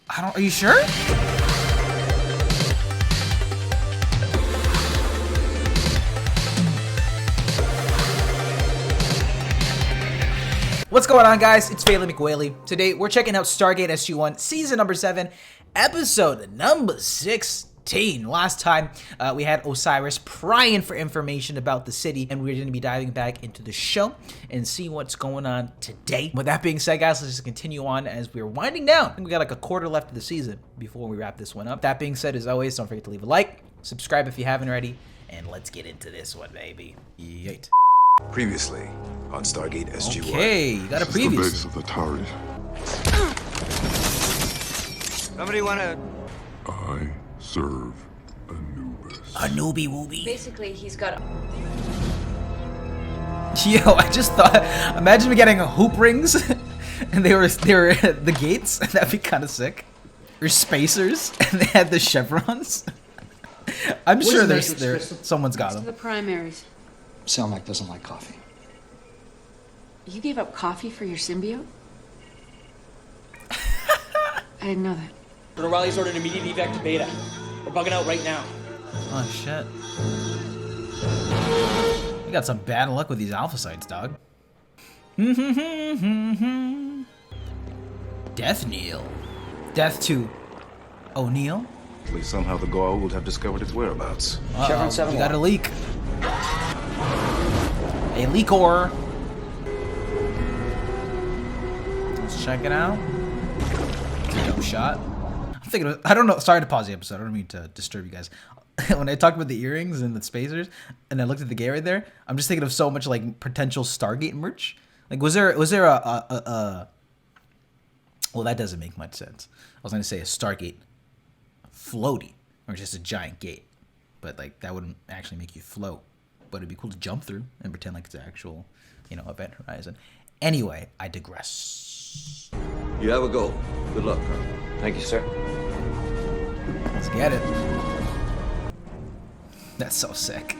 Are you sure? What's going on, guys? It's Bailey McWhaley. Today, we're checking out Stargate SG-1, Season number 7, Episode number 16. Last time, we had Osiris prying for information about the city, and we're going to be diving back into the show and see what's going on today. With that being said, guys, let's just continue on as we're winding down. I think we got like a quarter left of the season before we wrap this one up. That being said, as always, don't forget to leave a like, subscribe if you haven't already, and let's get into this one, baby. Yeet. Previously on Stargate SG-1. Okay, you got a preview. The base of the Tauris. Somebody wanna... I serve Anubis. A newbie wooby. Basically, he's got Yo, I just thought, imagine me getting hoop rings and they were the gates. That'd be kind of sick. Or spacers and they had the chevrons. I'm sure someone's got the them. primaries. Selmac doesn't like coffee. You gave up coffee for your symbiote? I didn't know that. Colonel Riley's ordered immediate evac to Beta. We're bugging out right now. Oh shit. You got some bad luck with these alpha sites, dog. Death Knell. Death to O'Neill? Somehow the Goa'uld have discovered its whereabouts. Chevron 7. We got a leak. A leakor. Let's check it out. It's a dope shot. I'm thinking of, I don't know. Sorry to pause the episode. I don't mean to disturb you guys. When I talked about the earrings and the spacers, and I looked at the gate right there, I'm just thinking of so much like potential Stargate merch. Like, was there a well, that doesn't make much sense. I was gonna say a Stargate floaty, or just a giant gate, but like that wouldn't actually make you float. But it'd be cool to jump through and pretend like it's an actual, event horizon. Anyway, I digress. You have a goal. Good luck, Colonel. Thank you, sir. Let's get it. That's so sick.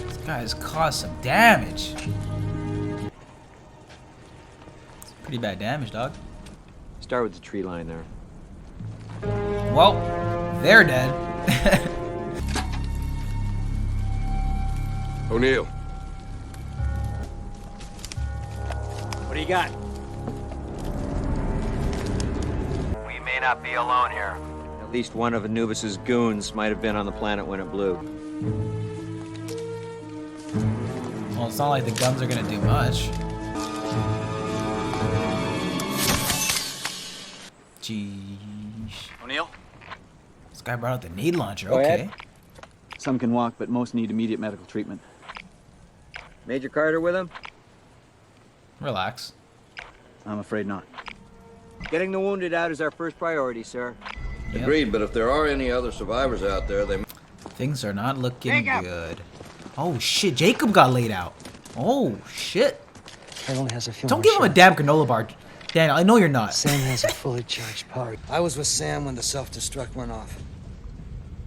This guy's caused some damage. It's pretty bad damage, dog. Start with the tree line there. Well, they're dead. O'Neill. What do you got? We may not be alone here. At least one of Anubis's goons might have been on the planet when it blew. Well, it's not like the guns are gonna do much. Jeez. O'Neill? This guy brought out the nade launcher. Go Okay. ahead. Some can walk, but most need immediate medical treatment. Major Carter with him? Relax. I'm afraid not. Getting the wounded out is our first priority, sir. Yep. Agreed, but if there are any other survivors out there, they... Things are not looking good. Oh shit, Jacob got laid out. Oh shit. It only has a few Don't more give him a shots. damn granola bar. Daniel, I know you're not. Sam has a fully charged power. I was with Sam when the self-destruct went off.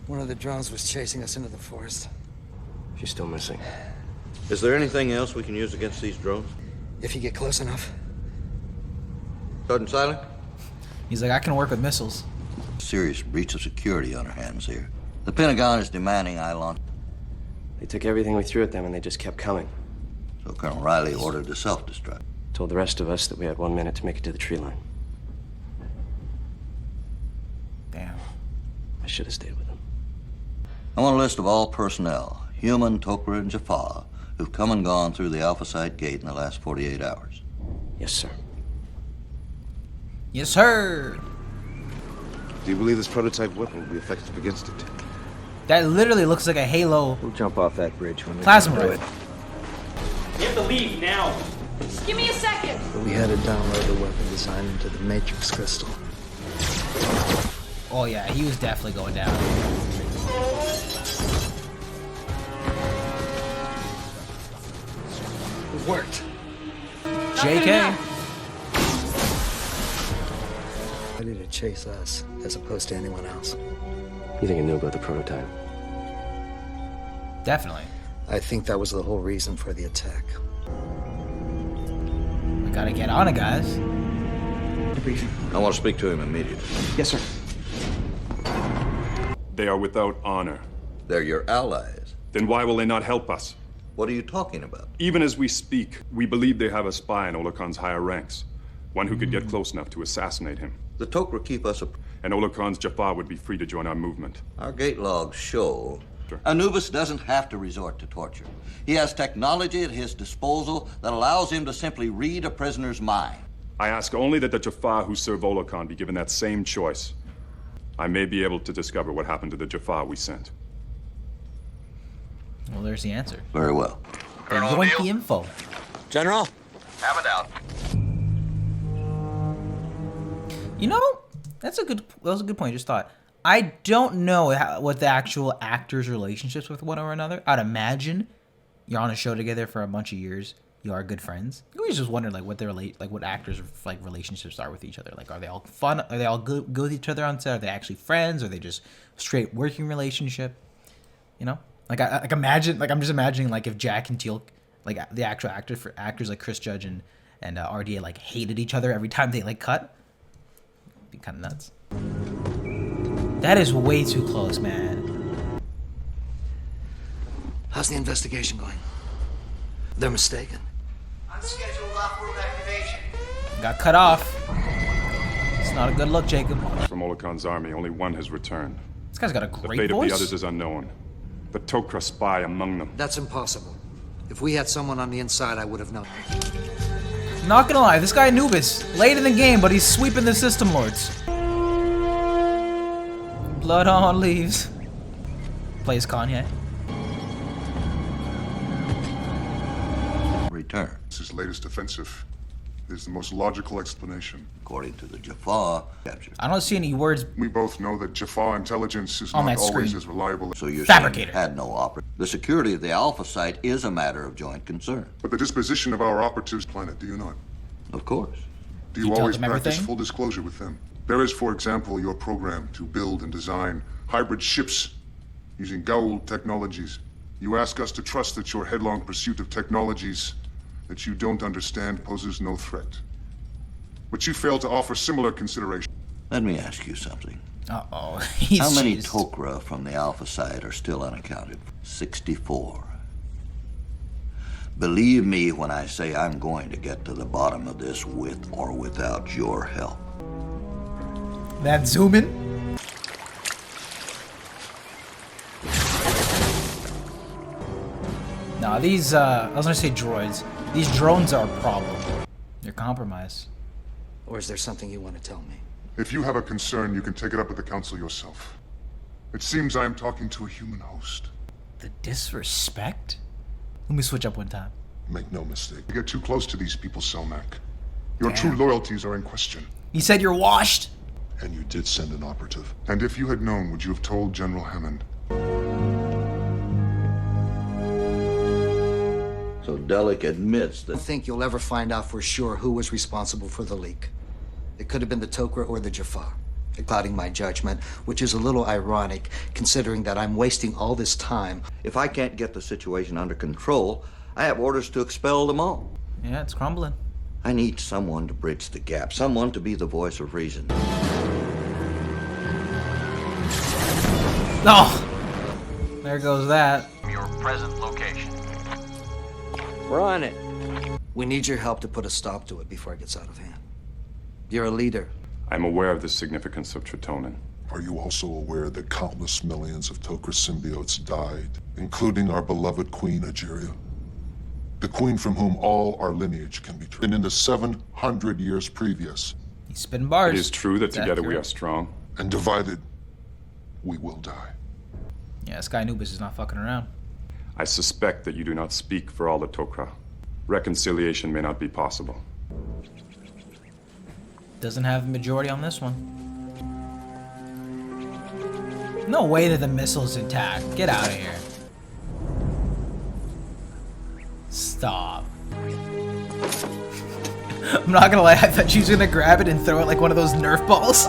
One of the drones was chasing us into the forest. She's still missing. Is there anything else we can use against these drones? If you get close enough. Sergeant Silent? He's like, I can work with missiles. Serious breach of security on our hands here. The Pentagon is demanding I launch. They took everything we threw at them and they just kept coming. So Colonel Riley ordered a self-destruct. Told the rest of us that we had 1 minute to make it to the tree line. Damn. I should have stayed with them. I want a list of all personnel, human, Tok'ra, and Jaffa, who've come and gone through the Alpha Site gate in the last 48 hours. Yes, sir. Yes, sir. Do you believe this prototype weapon will be effective against it? That literally looks like a Halo We'll jump off that bridge when we plasma do rifle. You have to leave now. Just give me a second. But we had to download the weapon design into the Matrix crystal. Oh yeah, he was definitely going down. It worked. JK. Ready to chase us, as opposed to anyone else. You think I knew about the prototype? Definitely. I think that was the whole reason for the attack. My Gotta get on it, guys. I want to speak to him immediately. Yes, sir. They are without honor. They're your allies. Then why will they not help us? What are you talking about? Even as we speak, we believe they have a spy in Olakon's higher ranks. One who could get close enough to assassinate him. The Tok'ra keep us And Olakon's Jafar would be free to join our movement. Our gate logs show Sure. Anubis doesn't have to resort to torture. He has technology at his disposal that allows him to simply read a prisoner's mind. I ask only that the Jafar who serve Olokon be given that same choice. I may be able to discover what happened to the Jafar we sent. Well, there's the answer. Very well. Then join the info. General? Have it out. You know, that was a good point. I just thought. I don't know what the actual actors' relationships with one or another. I'd imagine you're on a show together for a bunch of years. You are good friends. You always just wonder like what their what actors' like relationships are with each other. Like, are they all fun? Are they all good with each other on set? Are they actually friends? Are they just straight working relationship? You know, like I imagine, like I'm just imagining like if Jack and Teal, like the actual actors like Chris Judge and RDA like hated each other every time they like cut. It'd be kind of nuts. That is way too close, man. How's the investigation going? They're mistaken. Unscheduled off-road activation. Got cut off. It's not a good look, Jacob. From Olakon's army, only one has returned. This guy's got a The great fate voice. of the others is unknown. The Tok'ra spy among them. That's impossible. If we had someone on the inside, I would have known. Not gonna lie, this guy Anubis, late in the game, but he's sweeping the system lords. Blood on leaves. Plays Kanye. Return. His latest offensive is the most logical explanation. According to the Jafar capture. I don't see any words. We both know that Jafar intelligence is On not that always screen. as reliable. So you're Fabricator. saying had no operative. The security of the Alpha site is a matter of joint concern. But the disposition of our operatives planet, do you not? Of course. Do You you tell always them practice everything? full disclosure with them? There is, for example, your program to build and design hybrid ships using Goa'uld technologies. You ask us to trust that your headlong pursuit of technologies that you don't understand poses no threat. But you fail to offer similar consideration. Let me ask you something. Uh-oh. How many Tok'ra from the Alpha site are still unaccounted for? 64. Believe me when I say I'm going to get to the bottom of this with or without your help. That zoom in. Nah, these, I was gonna say droids. These drones are a problem. They're compromised. Or is there something you want to tell me? If you have a concern, you can take it up with the Council yourself. It seems I am talking to a human host. The disrespect? Let me switch up one time. Make no mistake. You get too close to these people, Selmac. Your Damn. true loyalties are in question. You said you're washed? And you did send an operative. And if you had known, would you have told General Hammond? So Delic admits I don't that think you'll ever find out for sure who was responsible for the leak. It could have been the Tok'ra or the Jafar. They're clouding my judgment, which is a little ironic, considering that I'm wasting all this time. if I can't get the situation under control, I have orders to expel them all. Yeah, it's crumbling. I need someone to bridge the gap, someone to be the voice of reason. Oh! There goes that. Your present location. We're on it. We need your help to put a stop to it before it gets out of hand. You're a leader. I'm aware of the significance of Tritonin. Are you also aware that countless millions of Tok'ra symbiotes died, including our beloved Queen Ageria? The queen from whom all our lineage can be traced. And in the 700 years previous. He's spitting bars. It is true that It's together we accurate. are strong. And divided, we will die. Yeah, this guy Anubis is not fucking around. I suspect that you do not speak for all the Tok'ra. Reconciliation may not be possible. Doesn't have a majority on this one. No way that the missile's intact. Get out of here. Stop. I'm not gonna lie, I thought she was gonna grab it and throw it like one of those Nerf balls.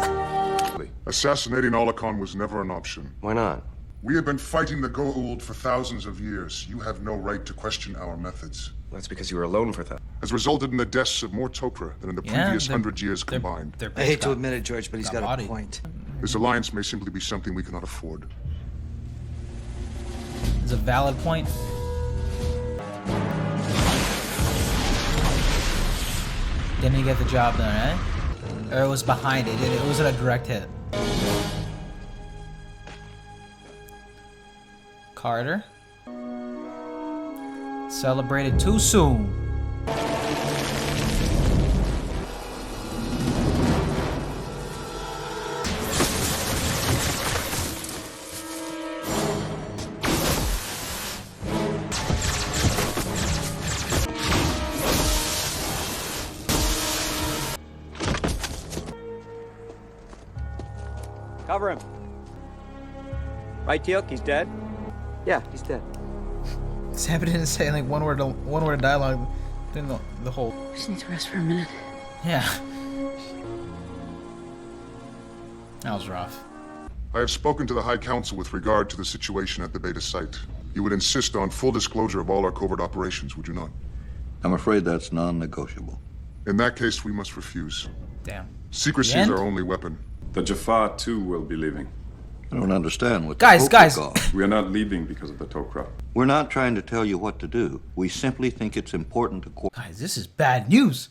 Assassinating Olokon was never an option. Why not? We have been fighting the Goa'uld for thousands of years. You have no right to question our methods. That's because you were alone for that. Has resulted in the deaths of more Tok'ra than in the previous 100 years combined. I hate to admit it, George, but he's got a point. This alliance may simply be something we cannot afford. It's a valid point. Didn't he get the job done, eh? Or it was behind it. It wasn't a direct hit. Carter. Celebrated too soon. Cover him. Right, Teal'c? He's dead? Yeah, he's dead. Sam didn't say like one word of dialogue. Didn't know the whole. Just need to rest for a minute. Yeah. That was rough. I have spoken to the High Council with regard to the situation at the Beta site. You would insist on full disclosure of all our covert operations, would you not? I'm afraid that's non-negotiable. In that case, we must refuse. Damn. Secrecy is our only weapon. The Jaffa, too, will be leaving. I don't understand what guys. We are not leaving because of the Tok'ra. We're not trying to tell you what to do. We simply think it's important to... Guys, this is bad news.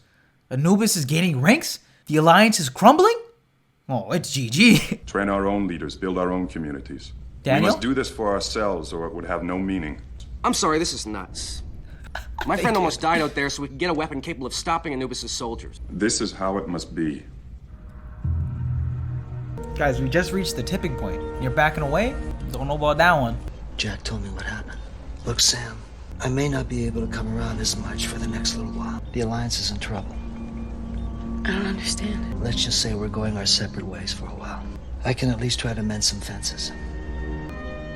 Anubis is gaining ranks? The Alliance is crumbling? Oh, it's GG. Train our own leaders, build our own communities. Daniel? We must do this for ourselves or it would have no meaning. I'm sorry, this is nuts. My friend almost died out there so we could get a weapon capable of stopping Anubis' soldiers. This is how it must be. Guys, we just reached the tipping point. You're backing away? Don't know about that one. Jack told me what happened. Look, Sam, I may not be able to come around as much for the next little while. The Alliance is in trouble. I don't understand. Let's just say we're going our separate ways for a while. I can at least try to mend some fences.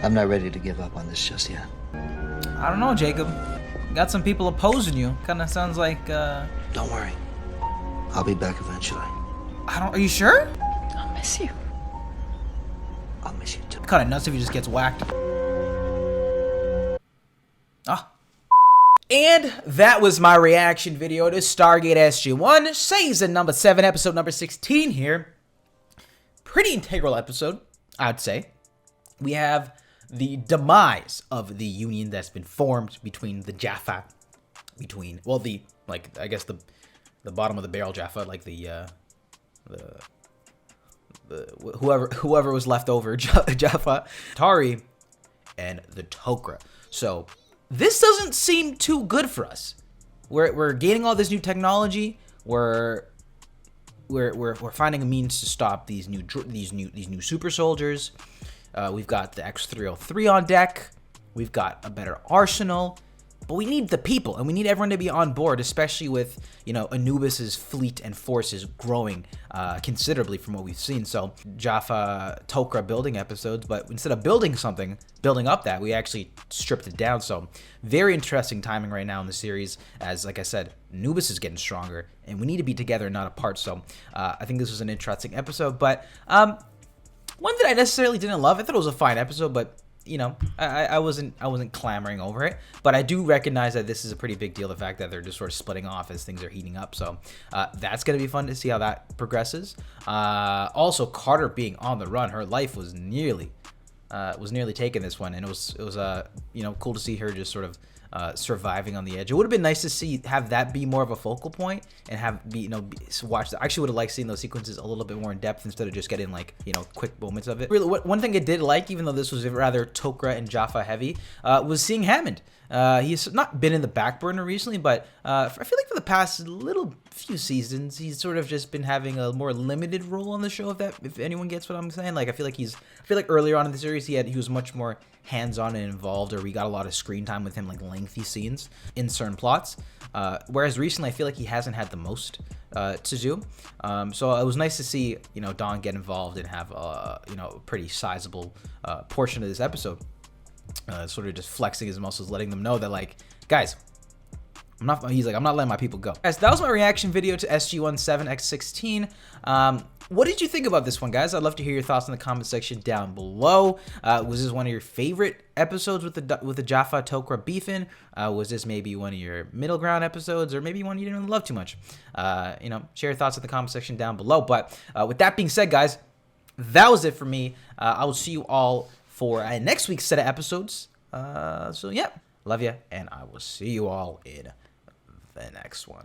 I'm not ready to give up on this just yet. I don't know, Jacob. You got some people opposing you. Kinda sounds like, Don't worry. I'll be back eventually. Are you sure? I'll miss you. I'll miss you too. Kinda nuts if he just gets whacked. Ah. And that was my reaction video to Stargate SG-1, season number 7, episode number 16 here. Pretty integral episode, I'd say. We have the demise of the union that's been formed between the Jaffa, well, I guess the bottom of the barrel Jaffa, like whoever was left over, Jaffa, Tari, and the Tok'ra. So this doesn't seem too good for us. We're gaining all this new technology. We're finding a means to stop these new super soldiers. We've got the X-303 on deck. We've got a better arsenal. But we need the people, and we need everyone to be on board, especially with, Anubis's fleet and forces growing considerably from what we've seen. So Jaffa Tok'ra building episodes, but instead of building up that, we actually stripped it down. So very interesting timing right now in the series, as like I said, Anubis is getting stronger, and we need to be together, not apart. So I think this was an interesting episode, but one that I necessarily didn't love. I thought it was a fine episode, but I wasn't clamoring over it, but I do recognize that this is a pretty big deal, the fact that they're just sort of splitting off as things are heating up. So that's going to be fun to see how that progresses. Also, Carter being on the run, her life was nearly taken this one, and it was cool to see her just sort of surviving on the edge. It would have been nice to have that be more of a focal point and watch that. I actually would have liked seeing those sequences a little bit more in depth instead of just getting quick moments of it. Really, one thing I did like, even though this was rather Tok'ra and Jaffa heavy, was seeing Hammond. He's not been in the back burner recently, but I feel like for the past few seasons, he's sort of just been having a more limited role on the show. If anyone gets what I'm saying, I feel like earlier on in the series he was much more hands-on and involved, or we got a lot of screen time with him, like lengthy scenes in certain plots. Whereas recently, I feel like he hasn't had the most to do. So it was nice to see Don get involved and have a pretty sizable portion of this episode. Sort of just flexing his muscles, letting them know that guys, I'm not letting my people go. Guys, that was my reaction video to SG-1 7x16. What did you think about this one, guys? I'd love to hear your thoughts in the comment section down below. Was this one of your favorite episodes with the Jaffa Tok'ra beefing? Was this maybe one of your middle ground episodes, or maybe one you didn't really love too much? You know, share your thoughts in the comment section down below. But with that being said, guys, that was it for me. I will see you all for next week's set of episodes. So yeah, love you, and I will see you all in the next one.